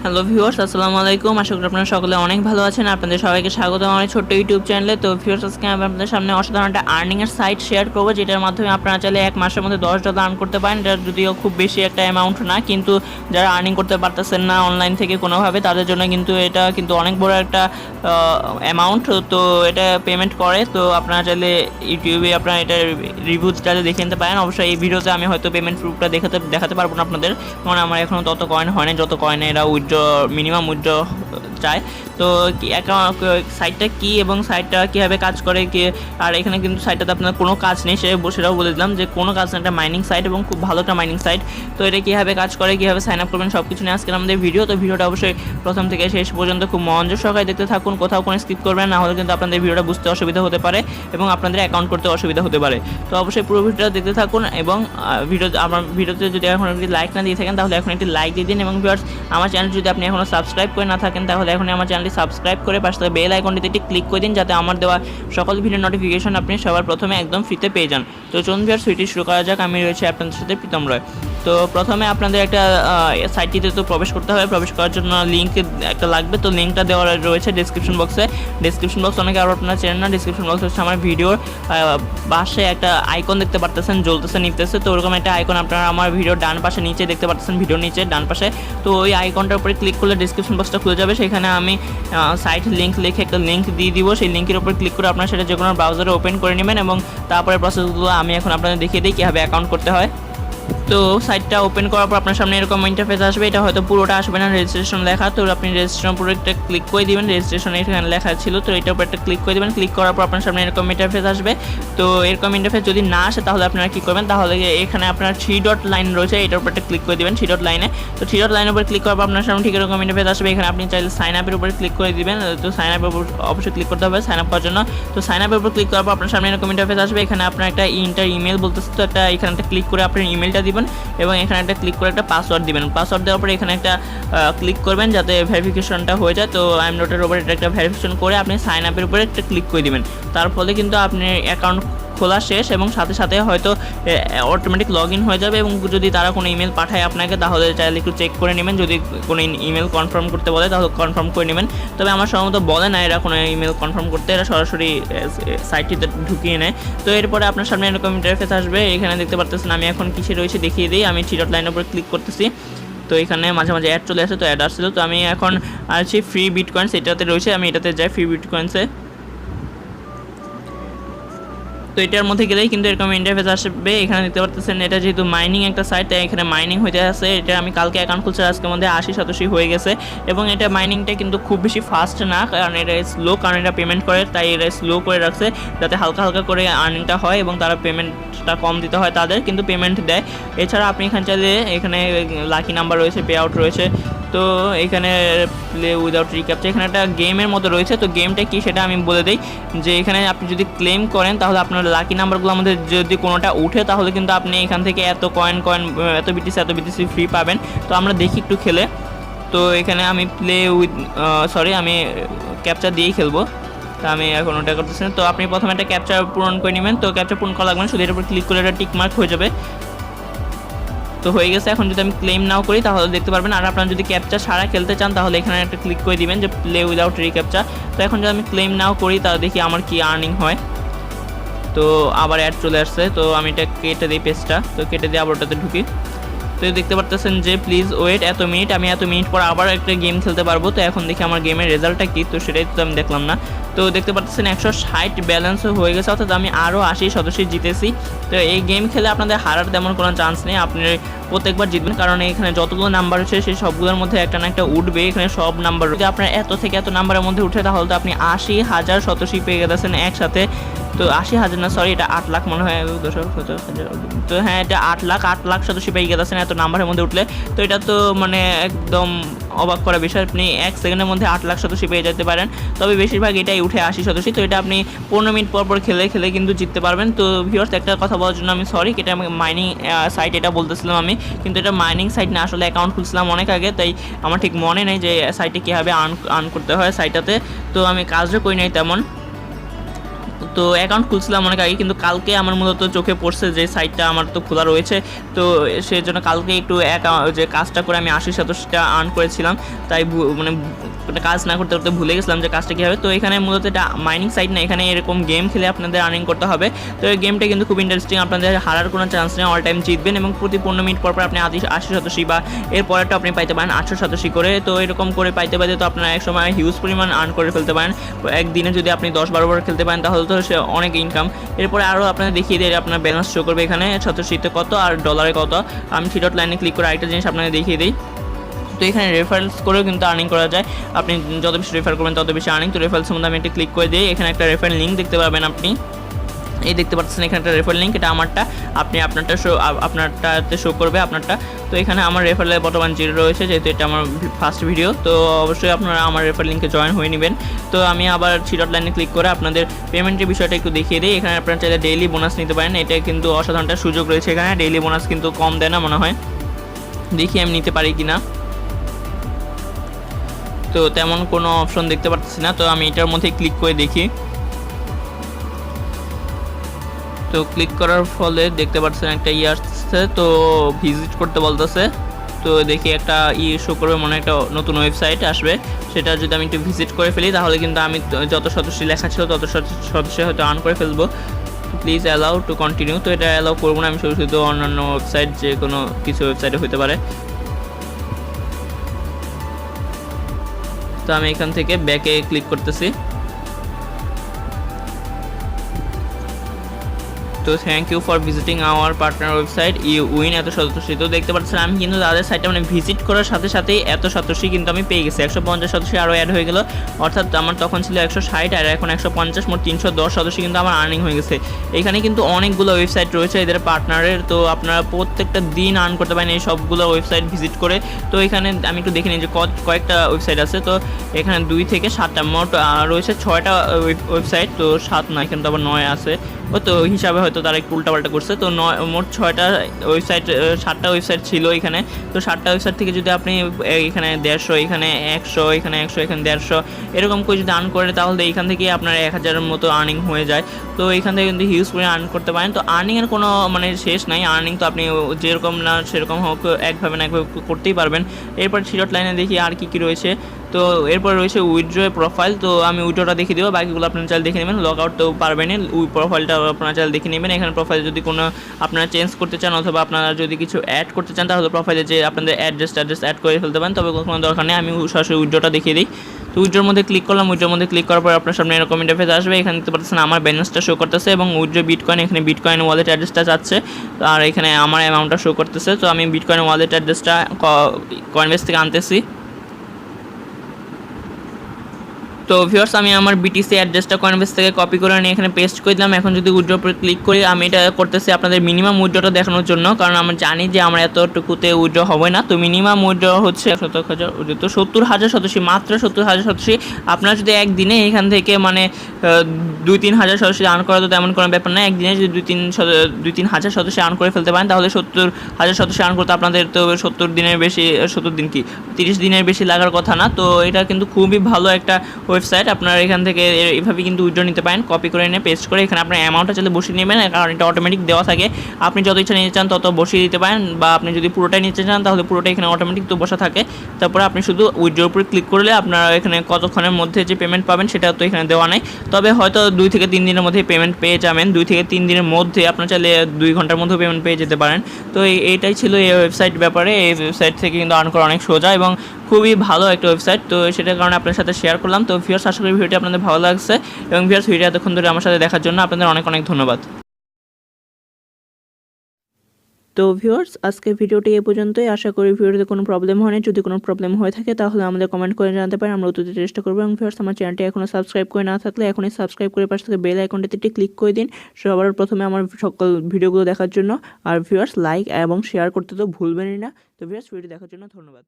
Hello viewers, আসসালামু আলাইকুম। আশা করি আপনারা সকলে অনেক ভালো আছেন। আপনাদের সবাইকে স্বাগতম আমার ছোট্ট ইউটিউব চ্যানেলে। তো ভিউয়ার্স, আজকে আমি আপনাদের সামনে অসাধারণ একটা আর্নিংয়ের সাইট শেয়ার করবো, যেটার মাধ্যমে আপনারা চাইলে এক মাসের মধ্যে $10 আর্ন করতে পারেন। এটা যদিও খুব বেশি একটা অ্যামাউন্ট না, কিন্তু যারা আর্নিং করতে পারতেছেন না অনলাইন থেকে কোনোভাবে, তাদের জন্য কিন্তু এটা কিন্তু অনেক বড় একটা অ্যামাউন্ট। তো এটা পেমেন্ট করে। তো আপনারা চাইলে ইউটিউবে আপনারা এটা রিভিউজটা দেখে নিতে পারেন। অবশ্যই এই ভিডিওতে আমি হয়তো পেমেন্ট প্রুফটা দেখাতে পারবো না আপনাদের, কারণ আমার এখনও তত কয়েন হয় না যত কয়েনে এরা মিনিমাম উইথড্র চায়। তো সাইটটা কী এবং সাইটটা কীভাবে কাজ করে আর এখানে কিন্তু সাইটটাতে আপনার কোনো কাজ নেই, সেটাও বলে দিলাম যে কোনো কাজ না, একটা মাইনিং সাইট এবং খুব ভালো একটা মাইনিং সাইট। তো এটা কীভাবে কাজ করে, কীভাবে সাইন আপ করবেন, সব কিছু নিয়ে আজকে আমাদের ভিডিও। তো ভিডিওটা অবশ্যই প্রথম থেকে শেষ পর্যন্ত খুব মনোযোগ সহকারে দেখতে থাকুন, কোথাও কোনো স্কিপ করবেন না, হলে কিন্তু আপনাদের ভিডিওটা বুঝতে অসুবিধা হতে পারে এবং আপনাদের অ্যাকাউন্ট করতে অসুবিধা হতে পারে। তো অবশ্যই পুরো ভিডিওটা দেখতে থাকুন এবং আমার ভিডিওতে যদি এখন একটি লাইক না দিয়ে থাকেন তাহলে এখন একটি লাইক দিয়ে দিন। এবং ভিউয়ার্স, আমার চ্যানেল যদি আপনি এখনও সাবস্ক্রাইব করে না থাকেন তাহলে এখন আমার চ্যানেলটি সাবস্ক্রাইব করে পাশে থাকা বেল আইকনটিতে একটি ক্লিক করে দিন, যাতে আমার দেওয়া সকল ভিডিও নোটিফিকেশন আপনি সবার প্রথমে একদম ফ্রিতে পেয়ে যান। তো চলুন ভিউয়ার্স, ভিডিওটি শুরু করা যাক। আমি রয়েছে আপনাদের সাথে প্রীতম রয়। তো প্রথমে আপনাদের একটা সাইটটিতে তো প্রবেশ করতে হবে। প্রবেশ করার জন্য লিঙ্ক একটা লাগবে। তো লিঙ্কটা দেওয়া রয়েছে ডিসক্রিপশন বক্সে। ডিসক্রিপশন বক্স অনেকে আরও আপনারা চেনেন না। ডিসক্রিপশন বক্স হচ্ছে আমার ভিডিওর পাশে একটা আইকন দেখতে পারতেছেন, জ্বলতেছে নিতেছে। তো ওরকম একটা আইকন আপনারা আমার ভিডিওর ডান পাশে নিচে দেখতে পারতেছেন, ভিডিওর নিচে ডান পাশে। তো ওই আইকনটার উপরে ক্লিক করলে ডিসক্রিপশন বক্সটা খুলে যাবে। সেখানে আমি সাইট লিঙ্ক লিখে একটা লিঙ্ক দিয়ে দিব। সেই লিঙ্কের উপর ক্লিক করে আপনারা সেটা যে কোনো ব্রাউজারে ওপেন করে নেবেন এবং তারপরে প্রসেসগুলো আমি এখন আপনাদের দেখিয়ে দিই কীভাবে অ্যাকাউন্ট করতে হয়। তো সাইটটা ওপেন করার পর আপনার সামনে এরকম ইন্টারফেস আসবে। এটা হয়তো পুরোটা আসবে না, রেজিস্ট্রেশন লেখা। তো আপনি রেজিস্ট্রেশন পুরো একটা ক্লিক করে দিবেন। রেজিস্ট্রেশন এখানে লেখা ছিল, তো এটার উপর একটা ক্লিক করে দেবেন। ক্লিক করার পর আপনার সামনে এরকম ইন্টারফেস আসবে। তো এরকম ইন্টারফেস যদি না আসে তাহলে আপনারা কী করবেন, তাহলে এখানে আপনার 3 ডট লাইন রয়েছে, এটার উপর একটা ক্লিক করে দেবেন 3 ডট লাইনে। তো 3 ডট লাইনের উপর ক্লিক করার পর আপনার সামনে ঠিক এরকম ইন্টারফেস আসবে। এখানে আপনি চাইলে সাইন আপের উপরে ক্লিক করে দিবেন। তো সাইন আপের উপর অবশ্যই ক্লিক করতে হবে সাইন আপ করার জন্য। তো সাইন আপের উপর ক্লিক করার পর আপনার সামনে এরকম ইন্টারফেস আসবে। এখানে আপনার একটা ইমেল বলতেছে, তো এখানে একটা ক্লিক করে আপনার ইমেলটা দিবেন এবং এখানে একটা ক্লিক করে একটা পাসওয়ার্ড দিবেন। পাসওয়ার্ড দেওয়ার পরে এখানে একটা ক্লিক করবেন যাতে ভেরিফিকেশনটা হয়ে যায়। তো আই এম নোটের উপরে এটা একটা ভেরিফিকেশন করে আপনি সাইন আপের উপরে একটা ক্লিক করে দিবেন। তার ফলে কিন্তু আপনার অ্যাকাউন্ট খোলা শেষ এবং সাথে সাথে হয়তো অটোমেটিক লগ ইন হয়ে যাবে। এবং যদি তারা কোনো ইমেল পাঠায় আপনাকে তাহলে চাইলে একটু চেক করে নেবেন, যদি কোনো ইমেল কনফার্ম করতে বলে তাহলে কনফার্ম করে নেবেন। তবে আমার সম্ভবত বলে না এরা কোনো ইমেল কনফার্ম করতে, এরা সরাসরি সাইটটিতে ঢুকিয়ে নেয়। তো এরপরে আপনার সামনে এরকম ইন্টারফেস আসবে। এখানে দেখতে পারতেছেন আমি এখন কিসে রয়েছে দেখিয়ে দিই। আমি 3 ডট লাইনের উপর ক্লিক করতেছি। তো এখানে মাঝে মাঝে অ্যাড চলে আসে, তো অ্যাড আসছিল। তো আমি এখন আছি ফ্রি বিটকয়েন্স, এটাতে রয়েছে, আমি এটাতে যাই ফ্রি বিটকয়েন্সে। তো এটার মধ্যে গেলেই কিন্তু এরকম ইন্টারফেস আসবে। এখানে দেখতে পাচ্ছেন এটা যেহেতু মাইনিং একটা সাইট, তাই এখানে মাইনিং হইতে আছে। এটা আমি কালকে অ্যাকাউন্ট খুলছি, আজকের মধ্যে 80-87 হয়ে গেছে। এবং এটা মাইনিংটা কিন্তু খুব বেশি ফাস্ট না, কারণ এটা স্লো, কারণ এটা পেমেন্ট করে, তাই এটা স্লো করে রাখছে যাতে হালকা হালকা করে আর্নিংটা হয় এবং তারা পেমেন্টটা কম দিতে হয় তাদের, কিন্তু পেমেন্ট দেয়। এছাড়া আপনি এখানে চাইলে এখানে লাকি নাম্বার রয়েছে, পে আউট রয়েছে। তো এখানে প্লে উইদাউট রিক্যাপচার, এখানে একটা গেমের মতো রয়েছে। তো গেমটা কি সেটা আমি বলে দিই, যে এখানে আপনি যদি ক্লেম করেন তাহলে আপনার লাকি নাম্বারগুলো আমাদের যদি কোনোটা উঠে তাহলে কিন্তু আপনি এখান থেকে এত এত বিটিসি ফ্রি পাবেন। তো আমরা দেখি একটু খেলে। তো এখানে আমি আমি ক্যাপচার দিয়েই খেলবো। তো আমি এখন ওটা করতেছি না। তো আপনি প্রথমে একটা ক্যাপচার পূরণ করে নেবেন। তো ক্যাপচার পূরণ করা লাগবে না, শুধু এর উপর ক্লিক করে একটা টিক মার্ক হয়ে যাবে। তো হয়ে গেছে। এখন যদি আমি ক্লেম নাও করি তাহলে দেখতে পারবেন। আর আপনারা যদি ক্যাপচার ছাড়া খেলতে চান তাহলে এখানে একটা ক্লিক করে দিবেন যে প্লে উইদাউট রিক্যাপচার। তো এখন যদি আমি ক্লেম নাও করি তাহলে দেখি আমার কি আর্নিং হয়। তো আবার অ্যাড চলে আসছে। তো আমি এটা কেটে দিই পেজটা। তো কেটে দিয়ে আবার ওটাতে ঢুকি। তো দেখতে পারতেছেন যে প্লিজ ওয়েট এত মিনিট, আমি এত মিনিট পর আবার একটা গেম খেলতে পারবো। তো এখন দেখি আমার গেমের রেজাল্টটা কী, তো সেটাই তো আমি দেখলাম না। তো দেখতে পাচ্ছেন 160 ব্যালেন্সও হয়ে গেছে, অর্থাৎ আমি আরও 80 সদস্য জিতেছি। তো এই গেম খেলে আপনাদের হারার তেমন কোনো চান্স নেই, আপনি প্রত্যেকবার জিতবেন, কারণ এখানে যতগুলো নাম্বার হচ্ছে সেই সবগুলোর মধ্যে একটা না একটা উঠবে। এখানে সব নাম্বার যদি আপনার এত থেকে এত নাম্বারের মধ্যে উঠে তাহলে তো আপনি 80,000 সদস্য পেয়ে গেছেন একসাথে। তো 80,000 না, সরি, এটা 8 লাখ মনে হয়। তো হ্যাঁ, এটা 8 লাখ সদস্য পেয়ে গেছেন এত নাম্বারের মধ্যে উঠলে। তো এটা তো মানে একদম অবাক করা বিষয়, আপনি 1 সেকেন্ডের মধ্যে 8 লাখ সদস্য পেয়ে যেতে পারেন। তবে বেশিরভাগ এটাই উঠে 80 সদস্য। তো এটা আপনি 15 মিনিট পর পর খেলে কিন্তু জিততে পারবেন। তো ভিউয়ার্স, একটা কথা বলার জন্য আমি সরি, এটা আমি মাইনিং সাইট এটা বলতেছিলাম আমি, কিন্তু এটা মাইনিং সাইট না, আসলে অ্যাকাউন্ট খুলছিলাম অনেক আগে, তাই আমার ঠিক মনে নেই যে সাইটে কীভাবে আর্ন করতে হয় সাইটটাতে। তো আমি কাজও করি নাই তেমন। তো অ্যাকাউন্ট খুলছিলাম অনেক আগে, কিন্তু কালকে আমার মূলত চোখে পড়ছে যে সাইটটা আমার তো খোলা রয়েছে, তো সেই জন্য কালকে একটু যে কাজটা করে আমি 80-87টা আর্ন করেছিলাম, তাই মানে কাজ না করতে করতে ভুলে গেছিলাম যে কাজটা কী হবে। তো এখানে মূলত এটা মাইনিং সাইট না, এখানে এরকম গেম খেলে আপনাদের আর্নিং করতে হবে। তো এই গেমটা কিন্তু খুব ইন্টারেস্টিং, আপনাদের হারার কোনো চান্স নেই, অল টাইম জিতবেন এবং প্রতি 15 মিনিট পর আপনি 80 বা এর পরেরটা আপনি পাইতে পারেন 887 করে। তো এরকম করে পাইতে পাইতে তো আপনারা এক সময় হিউজ পরিমাণ আর্ন করে ফেলতে পারেন। একদিনে যদি আপনি 10-12 বার খেলতে পারেন তাহলে তো সে অনেক ইনকাম। এরপরে আরও আপনাদের দেখিয়ে দিয়ে আপনার ব্যালেন্স শো করবে এখানে 87 কত আর ডলারে কত। আমি 3 ডট লাইনে ক্লিক করে আরেকটা জিনিস আপনাদের দেখিয়ে দিই। তো এখানে রেফারেন্স করেও কিন্তু আর্নিং করা যায়, আপনি যত বেশি রেফার করবেন তত বেশি আর্নিং। তো রেফারেন্সের মধ্যে আমি একটা ক্লিক করে দিই, এখানে একটা রেফারেল লিঙ্ক দেখতে পাবেন আপনি, এই দেখতে পাচ্ছেন এখানে একটা রেফারেল লিঙ্ক, এটা আমারটা, আপনি আপনারটাতে শো করবে আপনারটা। তো এখানে আমার রেফারেলে বর্তমান 0 রয়েছে, যেহেতু এটা আমার ফার্স্ট ভিডিও, তো অবশ্যই আপনারা আমার রেফারেল লিঙ্কে জয়েন হয়ে নেবেন। তো আমি আবার 3 ডট লাইনে ক্লিক করে আপনাদের পেমেন্টের বিষয়টা একটু দেখিয়ে দিই। এখানে আপনারা চাইলে ডেইলি বোনাস নিতে পারেন, এটা কিন্তু অসাধারণ একটা সুযোগ রয়েছে এখানে, ডেইলি বোনাস কিন্তু কম দেয় না মনে হয়, দেখি আমি নিতে পারি কিনা। তো তেমন কোনো অপশন দেখতে পাচ্ছি না, তো আমি এটার মধ্যে ক্লিক করে দেখি। তো ক্লিক করার ফলে দেখতে পাচ্ছেন একটা আসছে, তো ভিজিট করতে বলতেছে। তো দেখি একটা শো করবে, মনে একটা নতুন ওয়েবসাইট আসবে, সেটা যদি আমি একটু ভিজিট করে ফেলি তাহলে কিন্তু আমি যত সদস্য লেখা ছিল তত সদস্য হয়তো আর্ন করে ফেলবো। প্লিজ অ্যালাউ টু কন্টিনিউ, তো এটা অ্যালাউ করবো না, আমি শুধু অন্যান্য ওয়েবসাইট যে কোনো কিছু ওয়েবসাইটে হতে পারে। তো আমি এখান থেকে ব্যাকে ক্লিক করতেছি। তো thank you for visiting our partner website you win এত সদস্য। তো দেখতে পাচ্ছেন আমি কিন্তু তাদের সাইটে মানে ভিজিট করার সাথে সাথেই এত সদস্য কিন্তু আমি পেয়ে গেছি, 150 সদস্য আরও অ্যাড হয়ে গেল, অর্থাৎ আমার তখন ছিল 160 আর এখন 150, মোট 310 সদস্য কিন্তু আমার আর্নিং হয়ে গেছে। এখানে কিন্তু অনেকগুলো ওয়েবসাইট রয়েছে এদের পার্টনারের, তো আপনারা প্রত্যেকটা দিন আর্ন করতে পারেন এই সবগুলো ওয়েবসাইট ভিজিট করে। তো এখানে আমি একটু দেখে নিই যে কয়েকটা ওয়েবসাইট আছে, তো এখানে 2 থেকে 7টা, মোট রয়েছে 6টা ওয়েবসাইট, তো 7 না, এখানে তো আবার 9 আছে, তো হিসাবে হয়তো তারা একটু উল্টাপাল্টা করছে। তো মোট 6টা ওয়েবসাইট, 7টা ওয়েবসাইট ছিল এখানে। তো 7টা ওয়েবসাইট থেকে যদি আপনি এখানে 150, এখানে 100, এখানে 100, এখানে 150 এরকম করে যদি আর্ন করে তাহলে এখান থেকে আপনার 1000-এর মতো আর্নিং হয়ে যায়। তো এখান থেকে কিন্তু হিউজ পরিমাণে আর্ন করতে পারেন। তো আর্নিংয়ের কোনো মানে শেষ নাই, আর্নিং তো আপনি যেরকম না সেরকম হোক একভাবে না একভাবে করতেই পারবেন। এরপর 3 ডট লাইনে দেখি আর কী রয়েছে। তো এরপর রয়েছে উইথড্র প্রোফাইল, তো আমি উইথড্রটা দেখিয়ে দেবো, বাকিগুলো আপনারা চাইলে দেখে নেবেন, লগ আউট তো পারবেন না, প্রোফাইলটা আপনারা চাইলে দেখে নেবেন। এখানে প্রোফাইল যদি কোনো আপনারা চেঞ্জ করতে চান অথবা আপনারা যদি কিছু অ্যাড করতে চান তাহলে প্রোফাইলে যে আপনাদের অ্যাড্রেস অ্যাড করে ফেলতে পারেন, তবে কোনো দরকার নেই। আমি সরাসরি উইথড্রটা দেখিয়ে দিই। তো উইথড্রর মধ্যে ক্লিক করলাম, উইথড্রর মধ্যে ক্লিক করার পর আপনার সামনে এরকম ইন্টারফেস আসবে, এখানে দেখতে পাচ্ছেন আমার ব্যালেন্সটা শো করতেছে এবং উইথড্র বিটকয়েন, এখানে বিটকয়েন ওয়ালেট অ্যাড্রেসটা যাচ্ছে, আর এখানে আমার অ্যামাউন্টটা শো করতেছে। তো আমি বিটকয়েন ওয়ালেট অ্যাড্রেসটা কয়েনবেস থেকে আনতেছি। তো ভিউয়ার্স আমি আমার বিটিসি অ্যাড্রেসটা কয়েনবেস থেকে কপি করে নিয়ে এখানে পেস্ট করে দিলাম। এখন যদি উইথড্র উপরে ক্লিক করি, আমি এটা করতেছি আপনাদের মিনিমাম উইথড্রটা দেখানোর জন্য, কারণ আমরা জানি যে আমরা এতটুকুতে উইথড্র হবে না। তো মিনিমাম উইথড্র হচ্ছে 70,000 সদস্য, মাত্র 70,000 সদস্য। আপনারা যদি একদিনে এখান থেকে মানে 2-3 হাজার সদস্য আর্ন করা, তো তেমন কোনো ব্যাপার না, একদিনে যদি 2-3 হাজার সদস্য আর্ন করে ফেলতে পারেন তাহলে 70,000 সদস্য আর্ন করতে আপনাদের তো 70 দিনের বেশি, 70 দিন কি 30 দিনের বেশি লাগার কথা না। তো এটা কিন্তু খুবই ভালো একটা ওয়েবসাইট, আপনারা এখান থেকে এভাবে কিন্তু উইথড্র নিতে পারেন, কপি করে নিয়ে পেস্ট করে এখানে আপনার অ্যামাউন্টটা চাইলে বসিয়ে নেবেন, কারণ এটা অটোমেটিক দেওয়া থাকে, আপনি যত ইচ্ছা নিতে চান তত বসিয়ে দিতে পারেন, বা আপনি যদি পুরোটাই নিতে চান তাহলে পুরোটাই এখানে অটোমেটিক তো বসা থাকে। তারপরে আপনি শুধু উইথড্রর উপরে ক্লিক করলে আপনারা এখানে কতক্ষণের মধ্যে যে পেমেন্ট পাবেন সেটা তো এখানে দেওয়া নেই, তবে হয়তো 2 থেকে 3 দিনের মধ্যে পেমেন্ট পেয়ে যাবেন, 2 থেকে 3 দিনের মধ্যে আপনার চাইলে 2 ঘন্টার মধ্যে পেমেন্ট পেয়ে যেতে পারেন। তো এইটাই ছিল এই ওয়েবসাইট ব্যাপারে, এই ওয়েবসাইট থেকে কিন্তু আর্ন করা অনেক সোজা এবং খুবই ভালো একটা ওয়েবসাইট, তো সেটার কারণে আপনার সাথে শেয়ার করলাম। তো ভিউয়ার্স আশা করি ভিডিওটি আপনাদের ভালো লাগছে, এবং ভিউয়ার্স ভিডিও এতক্ষণ ধরে আমার সাথে দেখার জন্য আপনাদের অনেক অনেক ধন্যবাদ। তো ভিউয়ার্স আজকে ভিডিওটি এই পর্যন্তই, আশা করি ভিডিওতে কোনো প্রবলেম হয়নি, যদি কোনো প্রবলেম হয়ে থাকে তাহলে আমাদের কমেন্ট করে জানাতে পারেন, আমরা উত্তর দিতে চেষ্টা করবো। এবং ভিউয়ার্স আমার চ্যানেলটি এখনও সাবস্ক্রাইব করে না থাকলে এখনই সাবস্ক্রাইব করে পাশে থেকে বেল আইকনটিতে ক্লিক করে দিন সবার প্রথমে আমার সকল ভিডিওগুলো দেখার জন্য। আর ভিউয়ার্স লাইক এবং শেয়ার করতে তো ভুলবেনই না। তো ভিউয়ার্স ভিডিও দেখার জন্য ধন্যবাদ।